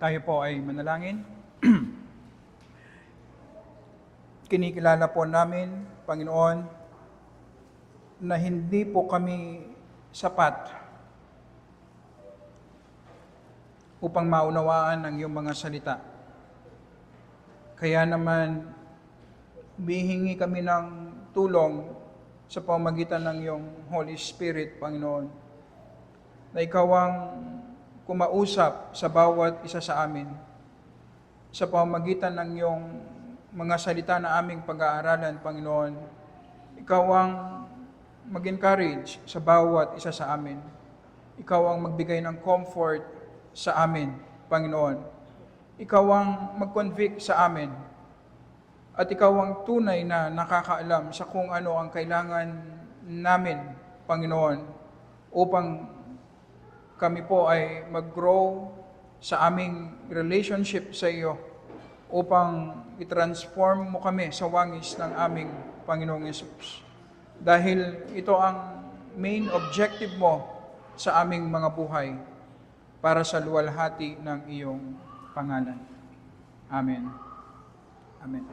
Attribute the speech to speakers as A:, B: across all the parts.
A: Tayo po ay manalangin. Kinikilala po namin, Panginoon, na hindi po kami sapat upang maunawaan ang iyong mga salita. Kaya naman, humihingi kami ng tulong sa pamamagitan ng iyong Holy Spirit, Panginoon, na ikaw ang kumausap sa bawat isa sa amin sa pamamagitan ng iyong mga salita na aming pag-aaralan, Panginoon. Ikaw ang mag-encourage sa bawat isa sa amin. Ikaw ang magbigay ng comfort sa amin, Panginoon. Ikaw ang mag-convict sa amin. At ikaw ang tunay na nakakaalam sa kung ano ang kailangan namin, Panginoon, upang kami po ay mag-grow sa aming relationship sa iyo, upang i-transform mo kami sa wangis ng aming Panginoong Yesus. Dahil ito ang main objective mo sa aming mga buhay para sa luwalhati ng iyong pangalan. Amen. Amen.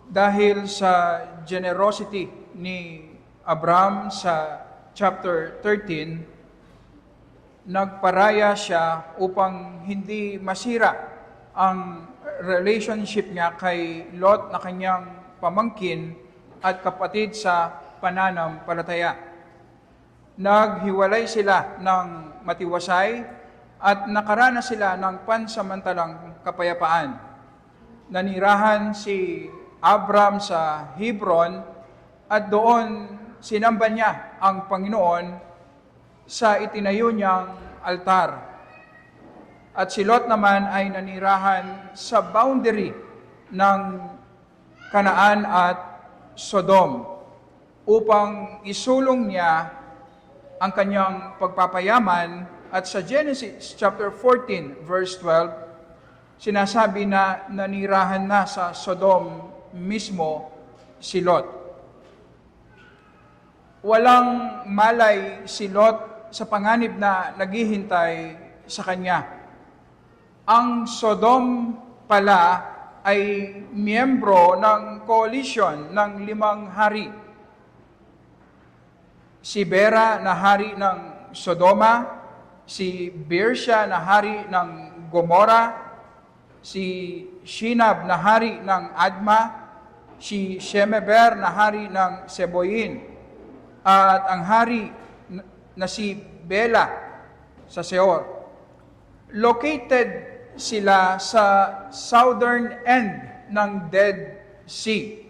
A: Dahil sa generosity ni Abraham sa chapter 13, nagparaya siya upang hindi masira ang relationship niya kay Lot na kanyang pamangkin at kapatid sa pananampalataya. Naghiwalay sila ng matiwasay at nakaranas sila ng pansamantalang kapayapaan. Nanirahan si Abram sa Hebron at doon sinamba niya ang Panginoon sa itinayo niyang altar. At si Lot naman ay nanirahan sa boundary ng Kanaan at Sodom upang isulong niya ang kanyang pagpapayaman. At sa Genesis chapter 14 verse 12, sinasabi na nanirahan na sa Sodom mismo si Lot. Walang malay si Lot sa panganib na naghihintay sa kanya. Ang Sodom pala ay miyembro ng coalition ng 5 hari. Si Bera na hari ng Sodoma, si Bersha na hari ng Gomora, si Shinab na hari ng Adma, si Shemeber na hari ng Seboyin, at ang hari na si Bela sa Seor. Located sila sa southern end ng Dead Sea.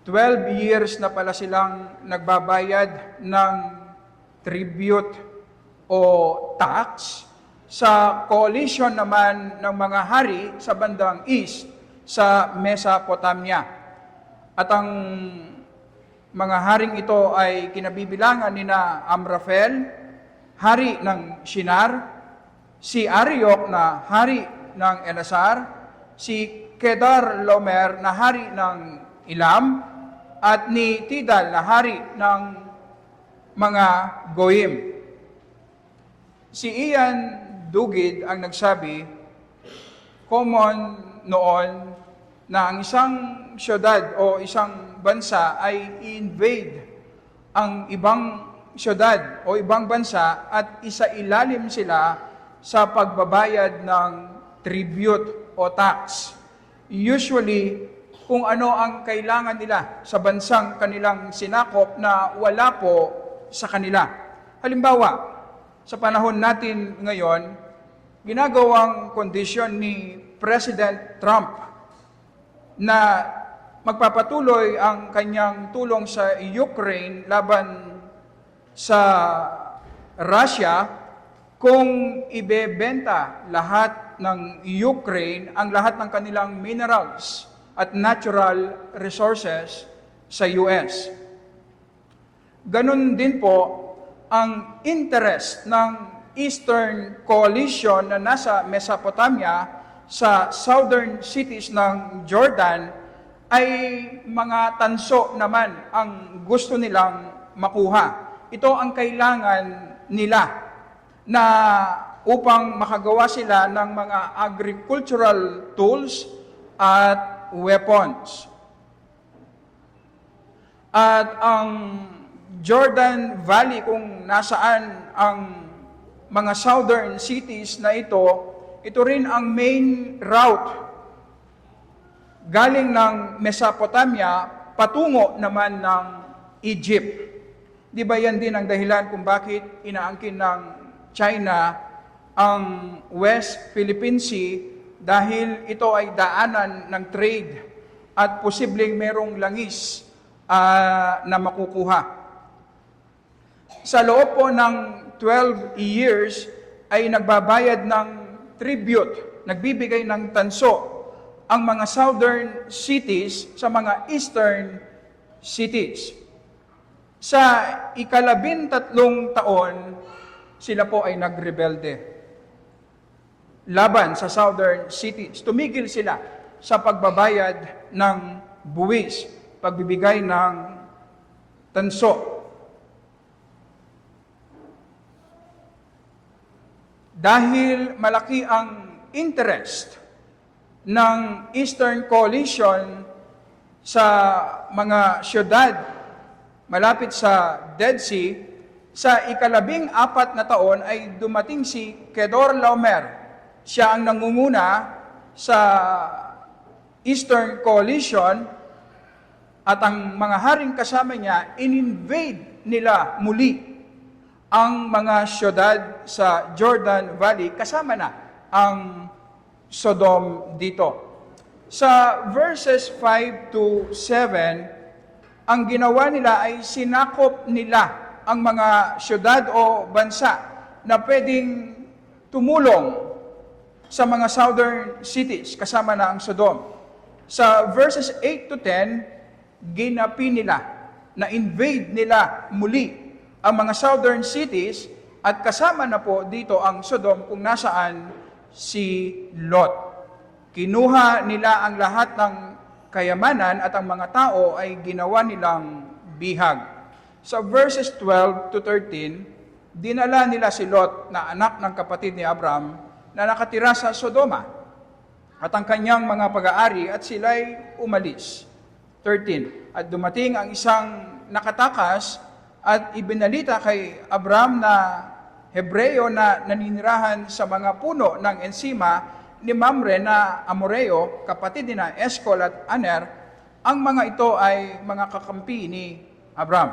A: 12 years na pala silang nagbabayad ng tribute o tax sa coalition naman ng mga hari sa bandang east sa Mesopotamia. At ang mga haring ito ay kinabibilangan nina Amraphel, hari ng Shinar, si Ariok na hari ng Elasar, si Kedar Lomer na hari ng Ilam, at ni Tidal na hari ng mga Goyim. Si Ian Dugid ang nagsabi, common noon na ang isang syudad o isang bansa ay i-invade ang ibang syudad o ibang bansa at isailalim sila sa pagbabayad ng tribute o tax. Usually, kung ano ang kailangan nila sa bansang kanilang sinakop na wala po sa kanila. Halimbawa, sa panahon natin ngayon, ginagawang kondisyon ni President Trump na magpapatuloy ang kanyang tulong sa Ukraine laban sa Russia kung ibebenta lahat ng Ukraine ang lahat ng kanilang minerals at natural resources sa US. Ganun din po ang interest ng Eastern Coalition na nasa Mesopotamia sa southern cities ng Jordan ay mga tanso naman ang gusto nilang makuha. Ito ang kailangan nila na upang makagawa sila ng mga agricultural tools at weapons. At ang Jordan Valley, kung nasaan ang mga southern cities na ito rin ang main route galing ng Mesopotamia patungo naman ng Egypt. Di ba yan din ang dahilan kung bakit inaangkin ng China ang West Philippine Sea, dahil ito ay daanan ng trade at posibleng merong langis na makukuha. Sa loob po ng 12 years ay nagbabayad ng tribute, nagbibigay ng tanso ang mga southern cities sa mga eastern cities. Sa 13 taon, sila po ay nagrebelde laban sa southern cities. Tumigil sila sa pagbabayad ng buwis, pagbibigay ng tanso. Dahil malaki ang interest ng Eastern Coalition sa mga syudad malapit sa Dead Sea, sa 14 na taon ay dumating si Kedorlaomer. Siya ang nangunguna sa Eastern Coalition, at ang mga haring kasama niya, in-invade nila muli ang mga syudad sa Jordan Valley, kasama na ang Sodom dito. Sa verses 5 to 7, ang ginawa nila ay sinakop nila ang mga syudad o bansa na pwedeng tumulong sa mga southern cities, kasama na ang Sodom. Sa verses 8 to 10, ginapi nila, na-invade nila muli ang mga southern cities, at kasama na po dito ang Sodom kung nasaan si Lot. Kinuha nila ang lahat ng kayamanan at ang mga tao ay ginawa nilang bihag. Sa verses 12 to 13, dinala nila si Lot na anak ng kapatid ni Abram na nakatira sa Sodoma at ang kanyang mga pag-aari, at sila'y umalis. 13. At dumating ang isang nakatakas at ibinalita kay Abram na Hebreo na naninirahan sa mga puno ng ensima ni Mamre na Amoreo, kapatid ni na Eskol at Aner. Ang mga ito ay mga kakampi ni Abram.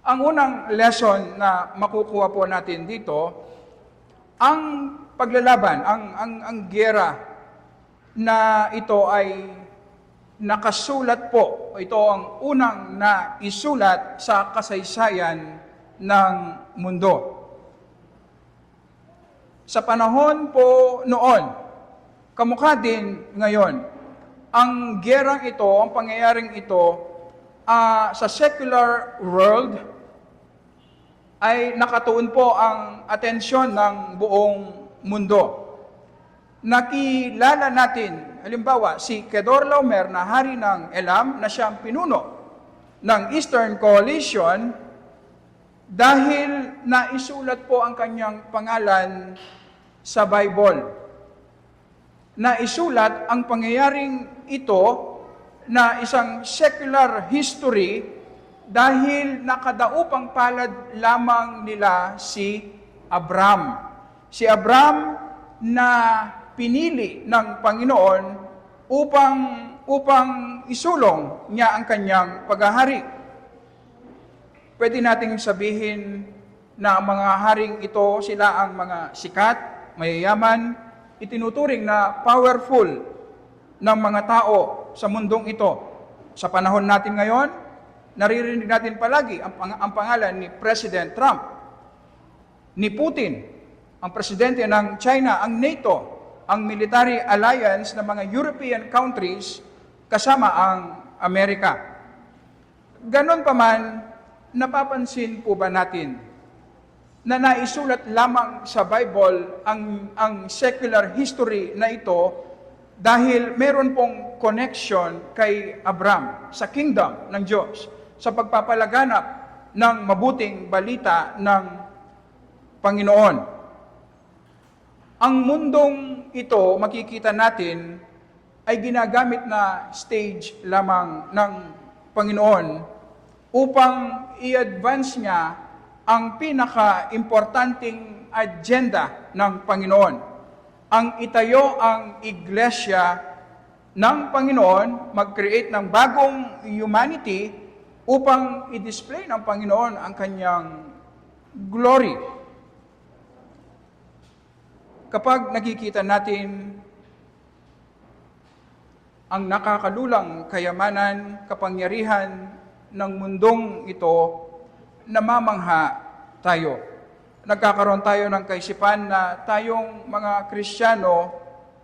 A: Ang unang lesson na makukuha po natin dito, ang paglalaban, ang giyera na ito ay nakasulat po. Ito ang unang na isulat sa kasaysayan ng mundo. Sa panahon po noon, kamukha din ngayon, ang gyerang ito, ang pangyayaring ito, sa secular world, ay nakatuon po ang atensyon ng buong mundo. Nakilala natin, halimbawa, si Kedorlaomer na hari ng Elam, na siyang pinuno ng Eastern Coalition, dahil naisulat po ang kanyang pangalan sa Bible. Naisulat ang pangyayaring ito na isang secular history dahil nakadaupang palad lamang nila si Abram. Si Abram na pinili ng Panginoon upang isulong niya ang kanyang paghahari. Pwede nating sabihin na ang mga haring ito, sila ang mga sikat, mayayaman, itinuturing na powerful ng mga tao sa mundong ito. Sa panahon natin ngayon, naririnig natin palagi ang pangalan ni President Trump, ni Putin, ang presidente ng China, ang NATO, ang military alliance ng mga European countries kasama ang Amerika. Ganon pa man, napapansin po ba natin na naisulat lamang sa Bible ang secular history na ito dahil meron pong connection kay Abram sa kingdom ng Diyos, sa pagpapalaganap ng mabuting balita ng Panginoon. Ang mundong ito, makikita natin, ay ginagamit na stage lamang ng Panginoon upang i-advance niya ang pinaka-importanting agenda ng Panginoon. Ang itayo ang iglesia ng Panginoon, mag-create ng bagong humanity upang i-display ng Panginoon ang kanyang glory. Kapag nakikita natin ang nakakalulang kayamanan, kapangyarihan ng mundong ito, namamangha tayo. Nagkakaroon tayo ng kaisipan na tayong mga Kristiyano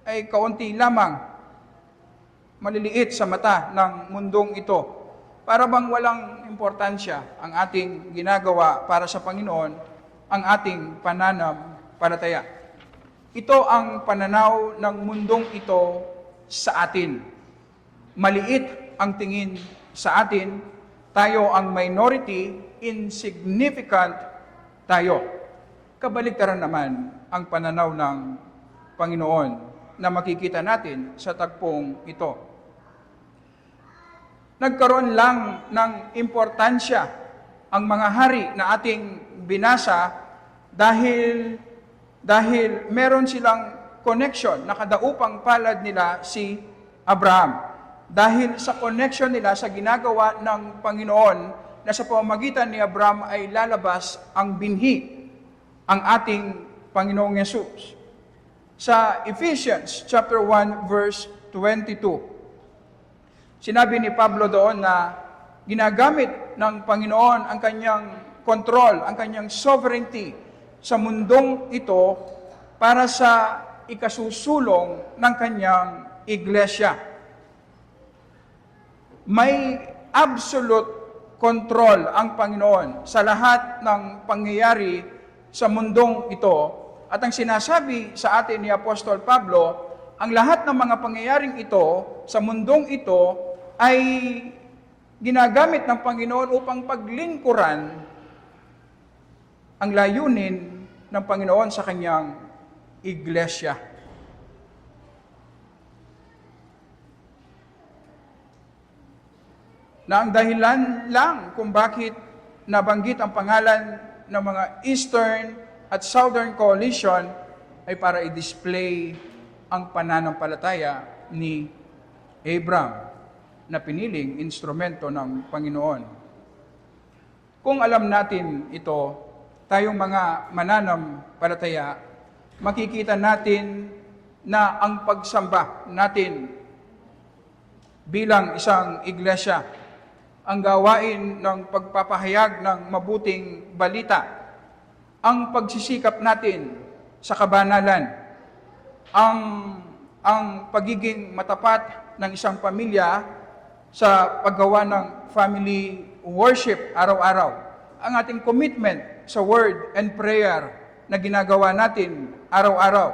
A: ay kaunti lamang, maliliit sa mata ng mundong ito. Para bang walang importansya ang ating ginagawa para sa Panginoon, ang ating pananampalataya. Ito ang pananaw ng mundong ito sa atin. Maliit ang tingin sa atin, tayo ang minority, insignificant tayo. Kabaliktaran naman ang pananaw ng Panginoon na makikita natin sa tagpong ito. Nagkaroon lang ng importansya ang mga hari na ating binasa dahil meron silang connection, nakadaupang palad nila si Abraham. Dahil sa connection nila sa ginagawa ng Panginoon na sa pamamagitan ni Abraham ay lalabas ang binhi, ang ating Panginoong Yesus. Sa Ephesians chapter 1 verse 22, sinabi ni Pablo doon na ginagamit ng Panginoon ang kanyang control, ang kanyang sovereignty sa mundong ito para sa ikasusulong ng kanyang iglesia. May absolute control ang Panginoon sa lahat ng pangyayari sa mundong ito. At ang sinasabi sa atin ni Apostol Pablo, ang lahat ng mga pangyayaring ito sa mundong ito ay ginagamit ng Panginoon upang paglingkuran ang layunin ng Panginoon sa kanyang iglesia. Na ang dahilan lang kung bakit nabanggit ang pangalan ng mga Eastern at Southern Coalition ay para i-display ang pananampalataya ni Abraham na piniling instrumento ng Panginoon. Kung alam natin ito, tayong mga mananampalataya, makikita natin na ang pagsamba natin bilang isang iglesia, ang gawain ng pagpapahayag ng mabuting balita, ang pagsisikap natin sa kabanalan, ang pagiging matapat ng isang pamilya sa paggawa ng family worship araw-araw, ang ating commitment sa word and prayer na ginagawa natin araw-araw,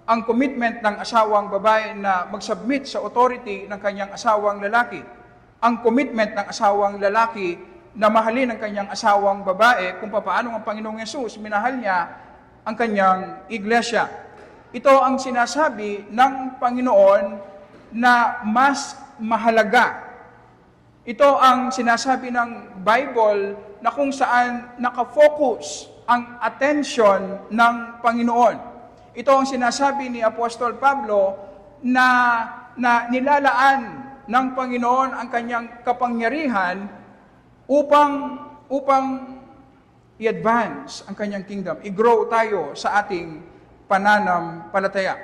A: ang commitment ng asawang babae na mag-submit sa authority ng kanyang asawang lalaki, ang commitment ng asawang lalaki na mahalin ang kanyang asawang babae kung paano ang Panginoong Yesus minahal niya ang kanyang iglesia. Ito ang sinasabi ng Panginoon na mas mahalaga. Ito ang sinasabi ng Bible na kung saan nakafocus ang attention ng Panginoon. Ito ang sinasabi ni Apostol Pablo na nilalaan ng Panginoon ang kanyang kapangyarihan upang i-advance ang kanyang kingdom, i-grow tayo sa ating pananampalataya.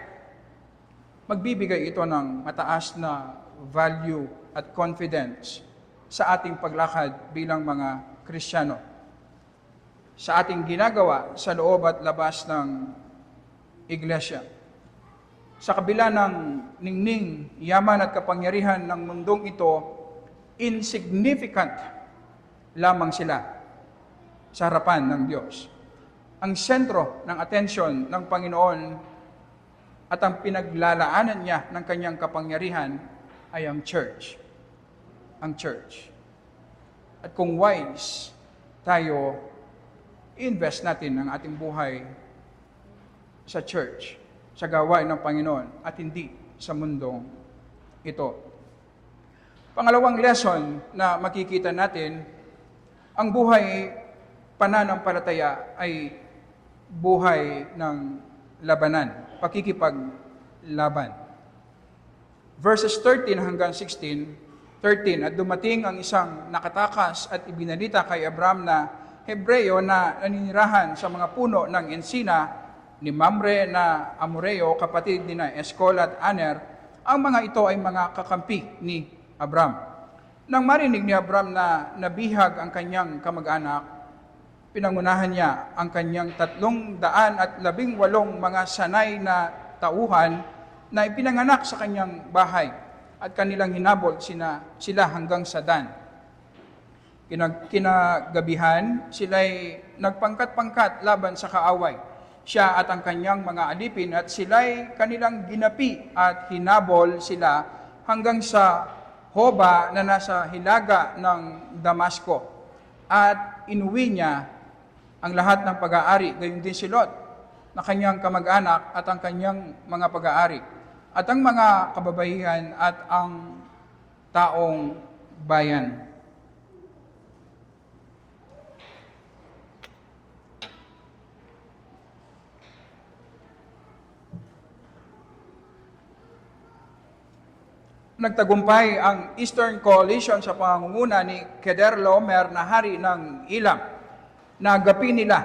A: Magbibigay ito ng mataas na value at confidence sa ating paglakad bilang mga Kristiyano, sa ating ginagawa sa loob at labas ng iglesia. Sa kabila ng ningning, yaman at kapangyarihan ng mundong ito, insignificant lamang sila sa harapan ng Diyos. Ang sentro ng atensyon ng Panginoon at ang pinaglalaanan niya ng kanyang kapangyarihan ay ang church. Ang church. At kung wise tayo invest natin ang ating buhay sa church, sa gawain ng Panginoon, at hindi sa mundong ito. Pangalawang lesson na makikita natin, ang buhay pananampalataya ay buhay ng labanan, pakikipaglaban. Verses 13 hanggang 16, 13, at dumating ang isang nakatakas at ibinalita kay Abram na Hebreo na naninirahan sa mga puno ng ensina ni Mamre na Amoreo, kapatid ni na Eskol at Aner. Ang mga ito ay mga kakampi ni Abram. Nang marinig ni Abram na nabihag ang kanyang kamag-anak, pinangunahan niya ang kanyang 318 mga sanay na tauhan na ipinanganak sa kanyang bahay, at kanilang hinabol sila hanggang sa Dan. Kinagabihan, sila'y nagpangkat-pangkat laban sa kaaway, siya at ang kanyang mga alipin, at sila'y kanilang ginapi at hinabol sila hanggang sa Hoba na nasa hilaga ng Damasco. At inuwi niya ang lahat ng pag-aari, gayon din si Lot na kanyang kamag-anak at ang kanyang mga pag-aari, at ang mga kababaihan at ang taong bayan. Nagtagumpay ang Eastern Coalition sa pangunguna ni Kederlaomer na hari ng Elam. Nagapi nila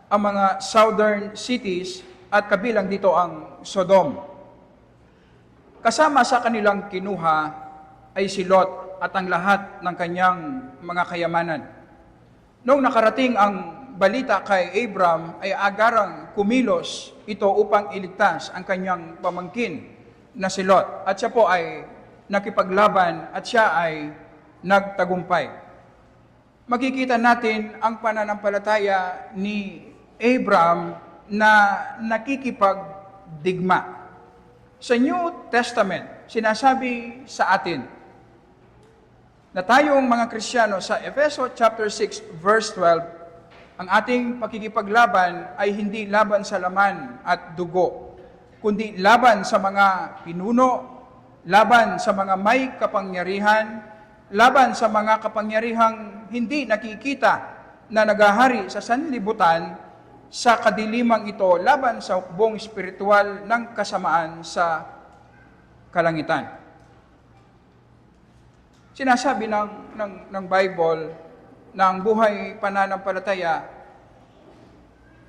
A: ang mga southern cities at kabilang dito ang Sodom. Kasama sa kanilang kinuha ay si Lot at ang lahat ng kanyang mga kayamanan. Noong nakarating ang balita kay Abram, ay agarang kumilos ito upang iligtas ang kanyang pamangkin na si Lot. At siya po ay nakipaglaban at siya ay nagtagumpay. Makikita natin ang pananampalataya ni Abram na nakikipagdigma. Sa New Testament, sinasabi sa atin na tayong mga Kristiyano sa Efeso chapter 6 verse 12, ang ating pakikipaglaban ay hindi laban sa laman at dugo, kundi laban sa mga pinuno, laban sa mga may kapangyarihan, laban sa mga kapangyarihang hindi nakikita na nagahari sa sanlibutan, sa kadilimang ito, laban sa hukbong espiritual ng kasamaan sa kalangitan. Sinasabi ng Bible na ang buhay pananampalataya,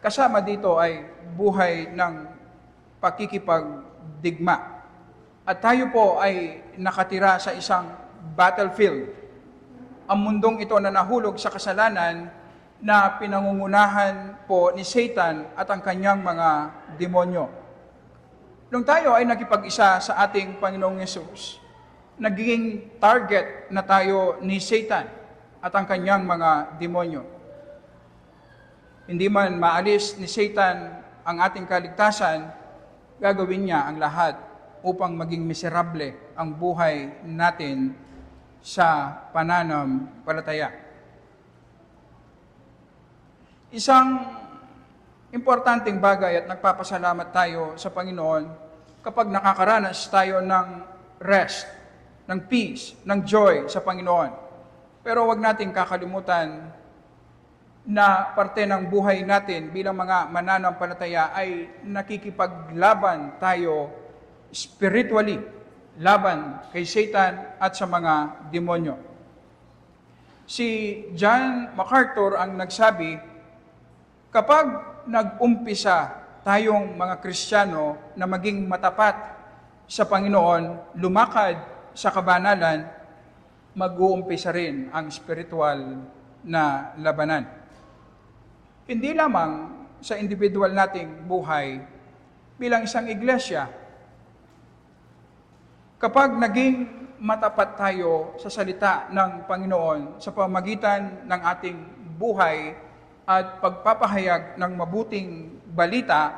A: kasama dito ay buhay ng pakikipagdigma. At tayo po ay nakatira sa isang battlefield. Ang mundong ito na nahulog sa kasalanan na pinangungunahan po ni Satan at ang kanyang mga demonyo. Nung tayo ay nakipag-isa sa ating Panginoong Yesus, naging target na tayo ni Satan at ang kanyang mga demonyo. Hindi man maalis ni Satan ang ating kaligtasan, gagawin niya ang lahat upang maging miserable ang buhay natin sa pananampalataya. Isang importanteng bagay at nagpapasalamat tayo sa Panginoon kapag nakakaranas tayo ng rest, ng peace, ng joy sa Panginoon. Pero wag nating kakalimutan na parte ng buhay natin bilang mga mananampalataya ay nakikipaglaban tayo spiritually, laban kay Satan at sa mga demonyo. Si John MacArthur ang nagsabi, kapag nag-umpisa tayong mga Kristiyano na maging matapat sa Panginoon, lumakad sa kabanalan, mag-uumpisa rin ang spiritual na labanan. Hindi lamang sa individual nating buhay bilang isang iglesia. Kapag naging matapat tayo sa salita ng Panginoon sa pamamagitan ng ating buhay at pagpapahayag ng mabuting balita,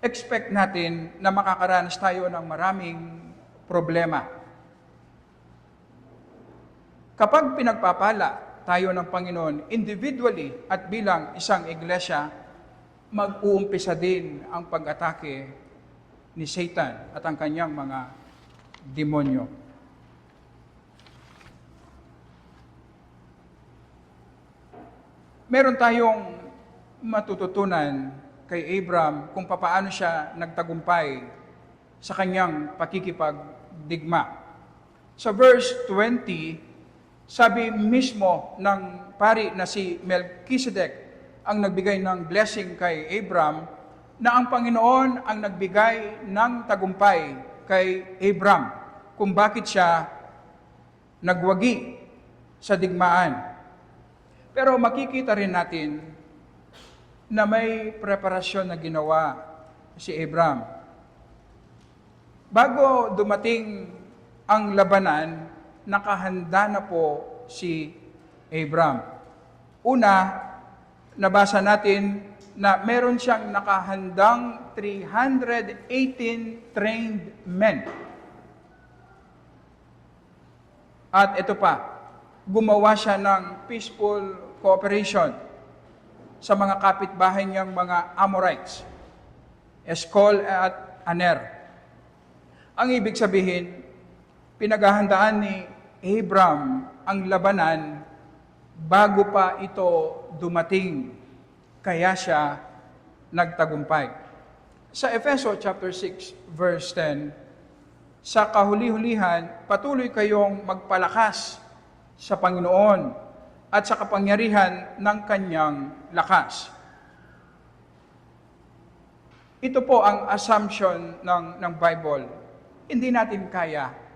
A: expect natin na makakaranas tayo ng maraming problema. Kapag pinagpapala tayo ng Panginoon, individually at bilang isang iglesia, mag-uumpisa din ang pag-atake ni Satan at ang kanyang mga demonyo. Meron tayong matututunan kay Abram kung papaano siya nagtagumpay sa kanyang pakikipagdigma. Sa verse 20, sabi mismo ng pari na si Melchizedek ang nagbigay ng blessing kay Abram na ang Panginoon ang nagbigay ng tagumpay kay Abram kung bakit siya nagwagi sa digmaan. Pero makikita rin natin na may preparasyon na ginawa si Abram. Bago dumating ang labanan, nakahanda na po si Abram. Una, nabasa natin na meron siyang nakahandang 318 trained men. At ito pa, gumawa siya ng peaceful cooperation sa mga kapitbahay niyang mga Amorites, Eshcol at Aner. Ang ibig sabihin, pinaghahandaan ni Abram ang labanan bago pa ito dumating, kaya siya nagtagumpay. Sa Efeso chapter 6 verse 10, sa kahuli-hulihan, patuloy kayong magpalakas sa Panginoon at sa kapangyarihan ng kanyang lakas. Ito po ang assumption ng Bible. Hindi natin kaya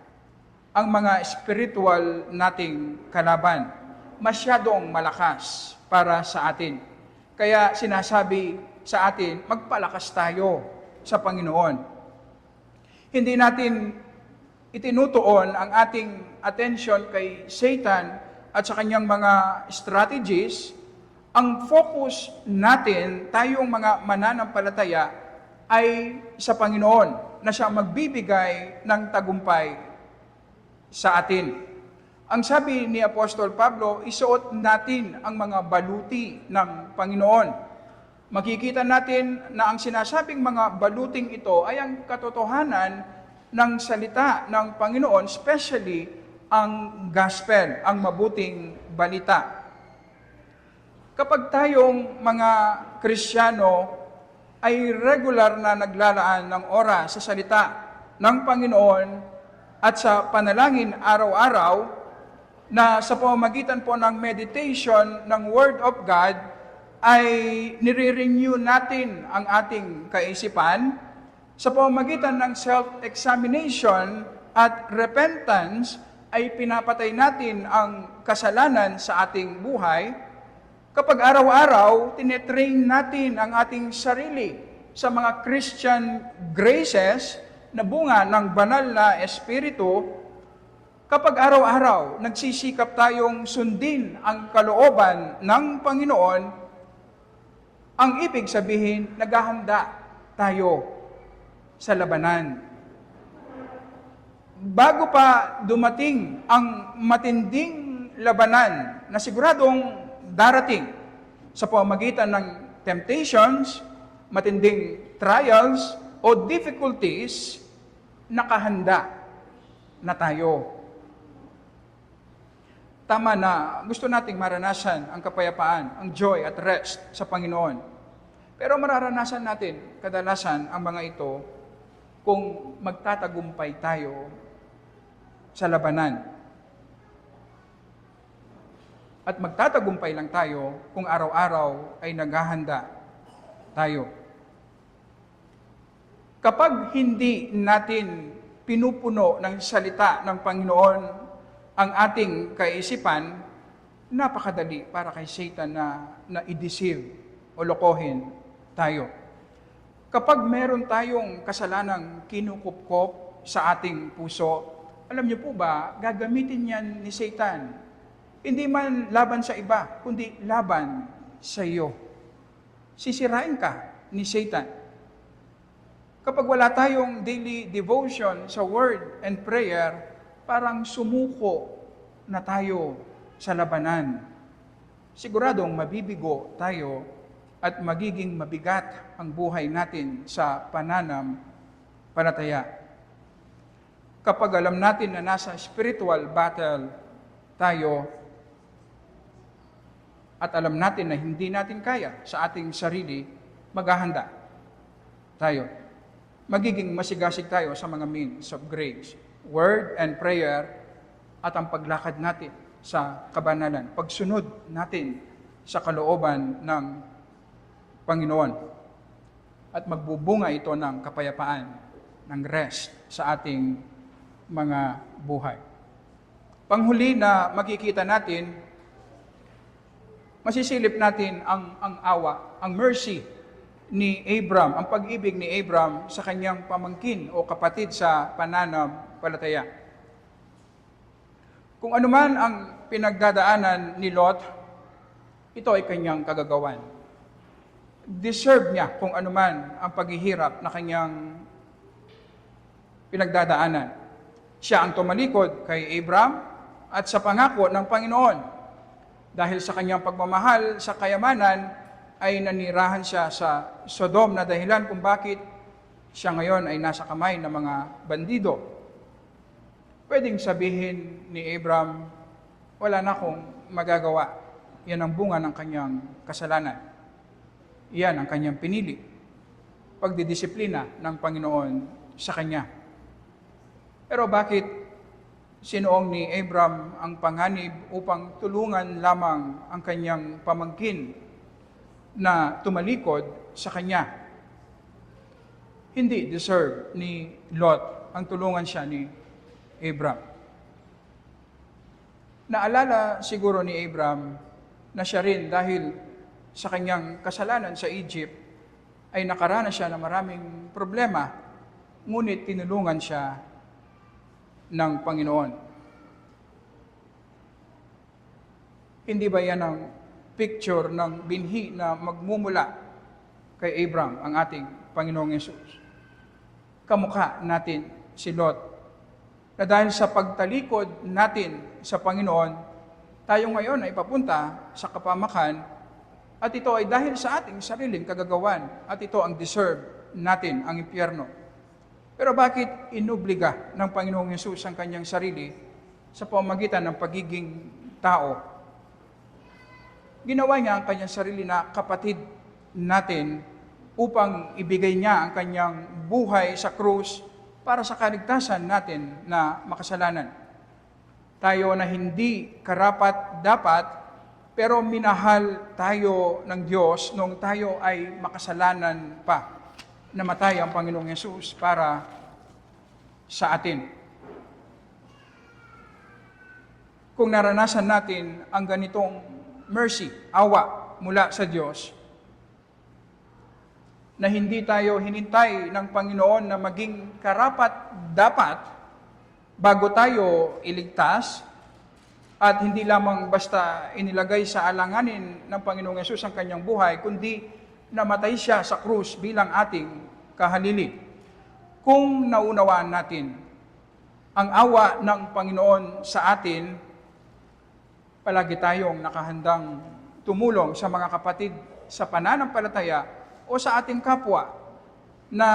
A: ang mga spiritual nating kalaban. Masyadong malakas para sa atin. Kaya sinasabi sa atin, magpalakas tayo sa Panginoon. Hindi natin itinutuon ang ating attention kay Satan at sa kanyang mga strategies. Ang focus natin, tayong mga mananampalataya, ay sa Panginoon na siya magbibigay ng tagumpay sa atin. Ang sabi ni Apostol Pablo, isuot natin ang mga baluti ng Panginoon. Makikita natin na ang sinasabing mga baluting ito ay ang katotohanan ng salita ng Panginoon, especially ang gospel, ang mabuting balita. Kapag tayong mga Kristiyano ay regular na naglalaan ng oras sa salita ng Panginoon at sa panalangin araw-araw, na sa pamamagitan po ng meditation ng Word of God, ay nire-renew natin ang ating kaisipan sa pamamagitan ng self-examination at repentance, ay pinapatay natin ang kasalanan sa ating buhay. Kapag araw-araw, tinetrain natin ang ating sarili sa mga Christian graces na bunga ng banal na Espiritu. Kapag araw-araw, nagsisikap tayong sundin ang kalooban ng Panginoon, ang ibig sabihin, naghahanda tayo sa labanan. Bago pa dumating ang matinding labanan na siguradong darating sa pamamagitan ng temptations, matinding trials, o difficulties, nakahanda na tayo. Tama na gusto nating maranasan ang kapayapaan, ang joy at rest sa Panginoon. Pero mararanasan natin kadalasan ang mga ito kung magtatagumpay tayo sa labanan. At magtatagumpay lang tayo kung araw-araw ay naghahanda tayo. Kapag hindi natin pinupuno ng salita ng Panginoon ang ating kaisipan, napakadali para kay Satan na i-deceive o lokohin tayo. Kapag meron tayong kasalanang kinukupkop sa ating puso, alam niyo po ba, gagamitin yan ni Satan. Hindi man laban sa iba, kundi laban sa iyo. Sisirain ka ni Satan. Kapag wala tayong daily devotion sa word and prayer, parang sumuko na tayo sa labanan siguradong mabibigo tayo at magiging mabigat ang buhay natin sa pananampalataya. Kapag alam natin na nasa spiritual battle tayo at alam natin na hindi natin kaya sa ating sarili, maghahanda tayo. Magiging masigasig tayo sa mga means of grace, word and prayer, at ang paglakad natin sa kabanalan, pagsunod natin sa kalooban ng Panginoon. At magbubunga ito ng kapayapaan, ng rest sa ating mga buhay. Panghuli na makikita natin, masisilip natin ang awa, ang mercy ni Abram, ang pag-ibig ni Abram sa kanyang pamangkin o kapatid sa pananampalataya. Kung anuman ang pinagdadaanan ni Lot, ito ay kanyang kagagawan. Deserve niya kung anuman ang paghihirap na kanyang pinagdadaanan. Siya ang tumalikod kay Abram at sa pangako ng Panginoon. Dahil sa kanyang pagmamahal sa kayamanan, ay nanirahan siya sa Sodom na dahilan kung bakit siya ngayon ay nasa kamay ng mga bandido. Pwedeng sabihin ni Abram, wala na akong magagawa. Yan ang bunga ng kanyang kasalanan. Yan ang kanyang pinili. Pagdidisiplina ng Panginoon sa kanya. Pero bakit sinuong ni Abram ang panganib upang tulungan lamang ang kanyang pamangkin na tumalikod sa kanya? Hindi deserve ni Lot ang tulungan siya ni Abram. Naalala siguro ni Abram na siya rin dahil sa kanyang kasalanan sa Egypt ay nakaranas siya ng maraming problema, ngunit tinulungan siya ng Panginoon. Hindi ba yan ang picture ng binhi na magmumula kay Abram, ang ating Panginoong Yesus? Kamukha natin si Lot, na dahil sa pagtalikod natin sa Panginoon, tayo ngayon ay papunta sa kapamakan, at ito ay dahil sa ating sariling kagagawan, at ito ang deserve natin, ang impyerno. Pero bakit inubliga ng Panginoong Yesus ang kanyang sarili sa pamamagitan ng pagiging tao? Ginawa niya ang kanyang sarili na kapatid natin upang ibigay niya ang kanyang buhay sa krus para sa kaligtasan natin na makasalanan. Tayo na hindi karapat-dapat, pero minahal tayo ng Diyos nung tayo ay makasalanan pa. Namatay ang Panginoong Yesus para sa atin. Kung naranasan natin ang ganitong mercy, awa mula sa Diyos, na hindi tayo hinintay ng Panginoon na maging karapat-dapat bago tayo iligtas, at hindi lamang basta inilagay sa alanganin ng Panginoong Yesus ang kanyang buhay, kundi namatay siya sa krus bilang ating kahalili. Kung naunawaan natin ang awa ng Panginoon sa atin, palagi tayong nakahandang tumulong sa mga kapatid sa pananampalataya o sa ating kapwa na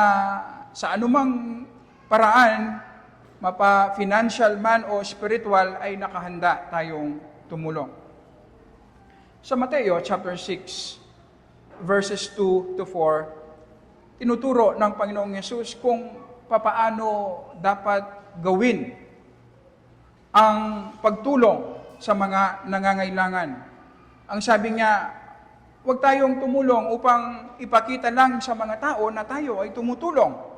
A: sa anumang paraan, mapa-financial man o spiritual, ay nakahanda tayong tumulong. Sa Mateo chapter 6, verses 2 to 4, tinuturo ng Panginoong Yesus kung papaano dapat gawin ang pagtulong sa mga nangangailangan. Ang sabi niya, huwag tayong tumulong upang ipakita lang sa mga tao na tayo ay tumutulong.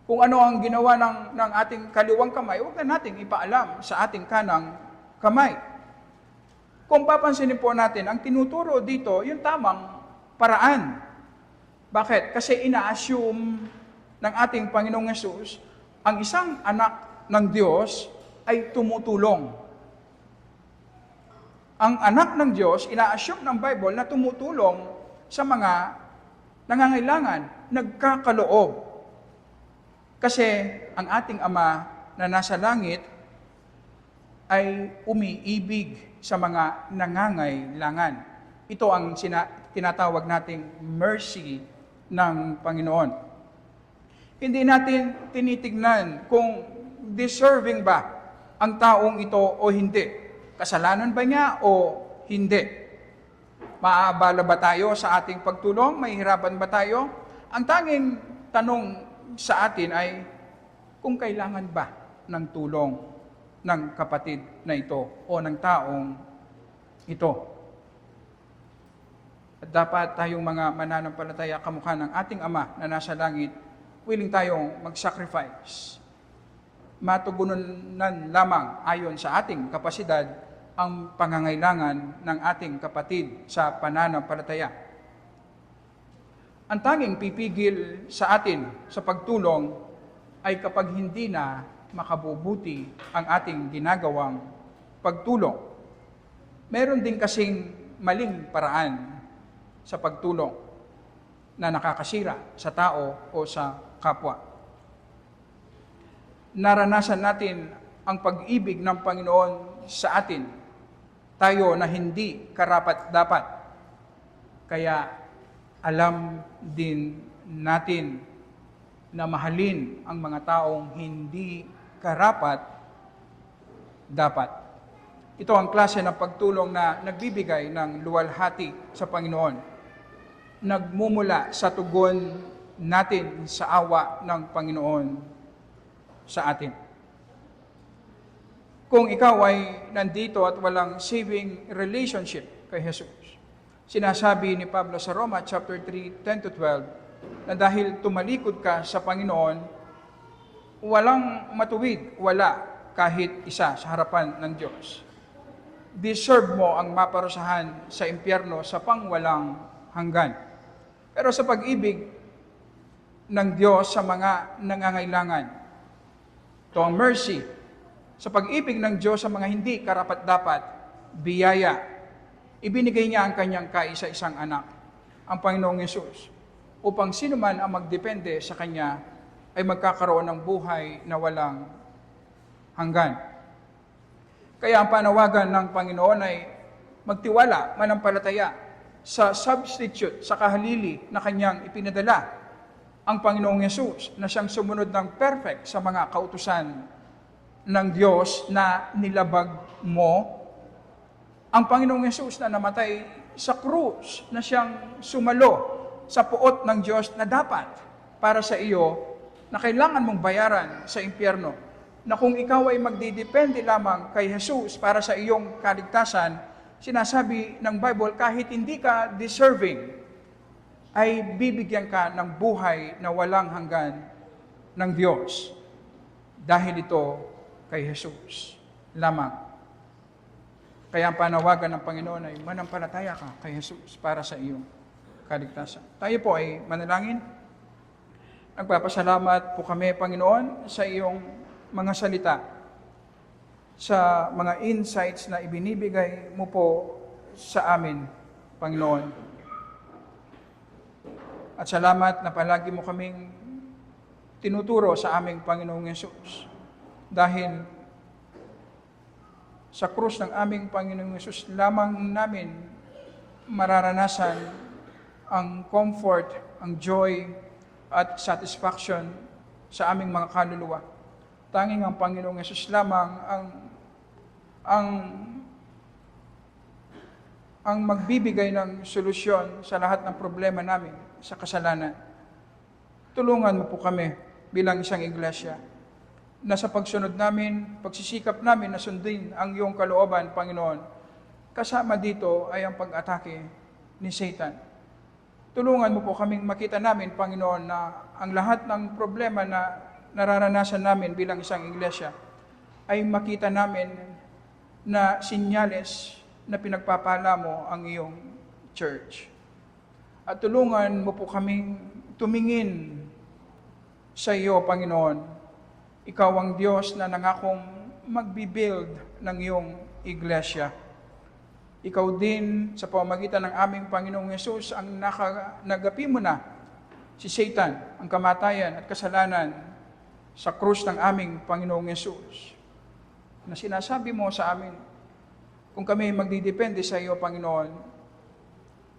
A: Kung ano ang ginawa ng ating kaliwang kamay, huwag na nating ipaalam sa ating kanang kamay. Kung papansinin po natin, ang tinuturo dito, yung tamang paraan. Bakit? Kasi ina-assume ng ating Panginoong Yesus, ang isang anak ng Diyos ay tumutulong. Ang anak ng Diyos, ina-assume ng Bible na tumutulong sa mga nangangailangan, nagkakaloob. Kasi ang ating Ama na nasa langit ay umiibig sa mga nangangailangan. Ito ang tinatawag nating mercy ng Panginoon. Hindi natin tinitignan kung deserving ba ang taong ito o hindi. Kasalanan ba niya o hindi? Maaabala ba tayo sa ating pagtulong? Mahihirapan ba tayo? Ang tanging tanong sa atin ay kung kailangan ba ng tulong ng kapatid na ito o ng taong ito. At dapat tayong mga mananampalataya kamukha ng ating Ama na nasa langit, willing tayong mag-sacrifice. Matugunan lamang ayon sa ating kapasidad ang pangangailangan ng ating kapatid sa pananampalataya. Ang tanging pipigil sa atin sa pagtulong ay kapag hindi na makabubuti ang ating ginagawang pagtulong. Meron din kasing maling paraan sa pagtulong na nakakasira sa tao o sa kapwa. Naranasan natin ang pag-ibig ng Panginoon sa atin, tayo na hindi karapat-dapat. Kaya alam din natin na mahalin ang mga taong hindi karapat-dapat. Ito ang klase ng pagtulong na nagbibigay ng luwalhati sa Panginoon. Nagmumula sa tugon natin sa awa ng Panginoon sa atin. Kung ikaw ay nandito at walang saving relationship kay Jesus, sinasabi ni Pablo sa Roma chapter 3, 10-12, na dahil tumalikod ka sa Panginoon, walang matuwid, wala kahit isa sa harapan ng Diyos. Deserve mo ang maparusahan sa impyerno sa pangwalang hanggan. Pero sa pag-ibig ng Diyos sa mga nangangailangan, ito ang mercy. Sa pag-ibig ng Diyos sa mga hindi karapat-dapat, biyaya, ibinigay niya ang kanyang kaisa-isang anak, ang Panginoong Yesus, upang sino man ang magdepende sa Kanya ay magkakaroon ng buhay na walang hanggan. Kaya ang panawagan ng Panginoon ay magtiwala, manampalataya sa substitute, sa kahalili na Kanyang ipinadala, ang Panginoong Yesus, na siyang sumunod ng perfect sa mga kautusan ng Diyos na nilabag mo. Ang Panginoong Yesus na namatay sa krus, na siyang sumalo sa puot ng Diyos na dapat para sa iyo, na kailangan mong bayaran sa impyerno, na kung ikaw ay magdidepende lamang kay Jesus para sa iyong kaligtasan, sinasabi ng Bible, kahit hindi ka deserving, ay bibigyan ka ng buhay na walang hanggan ng Diyos. Dahil ito kay Jesus lamang. Kaya ang panawagan ng Panginoon ay manampalataya ka kay Jesus para sa iyong kaligtasan. Tayo po ay manalangin. Nagpapasalamat po kami, Panginoon, sa iyong mga salita, sa mga insights na ibinibigay mo po sa amin, Panginoon. At salamat na palagi mo kaming tinuturo sa aming Panginoong Yesus. Dahil sa krus ng aming Panginoong Yesus, lamang namin mararanasan ang comfort, ang joy, at satisfaction sa aming mga kaluluwa. Tanging ang Panginoong Yesus lamang ang magbibigay ng solusyon sa lahat ng problema namin sa kasalanan. Tulungan mo po kami bilang isang iglesia na sa pagsunod namin, pagsisikap namin na sundin ang iyong kalooban, Panginoon. Kasama dito ay ang pag-atake ni Satan. Tulungan mo po kaming makita namin, Panginoon, na ang lahat ng problema na nararanasan namin bilang isang iglesia ay makita namin na sinyales na pinagpapala mo ang iyong church. At tulungan mo po kaming tumingin sa iyo, Panginoon. Ikaw ang Diyos na nangakong magbibuild ng iyong iglesia. Ikaw din, sa pamamagitan ng aming Panginoong Yesus, ang nagapi mo na si Satan, ang kamatayan at kasalanan sa krus ng aming Panginoong Yesus. na sinasabi mo sa amin. Kung kami ay magdidepende sa iyo, Panginoon,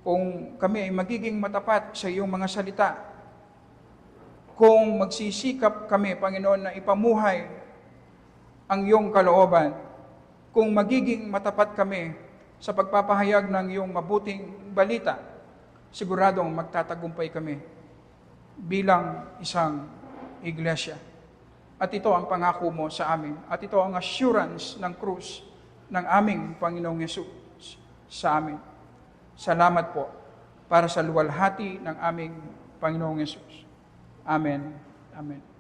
A: kung kami ay magiging matapat sa iyong mga salita, kung magsisikap kami, Panginoon, na ipamuhay ang iyong kalooban, kung magiging matapat kami sa pagpapahayag ng iyong mabuting balita, siguradong magtatagumpay kami bilang isang iglesia. At ito ang pangako mo sa amin. At ito ang assurance ng krus ng aming Panginoong Yesus sa amin. Salamat po para sa luwalhati ng aming Panginoong Yesus. Amen. Amen.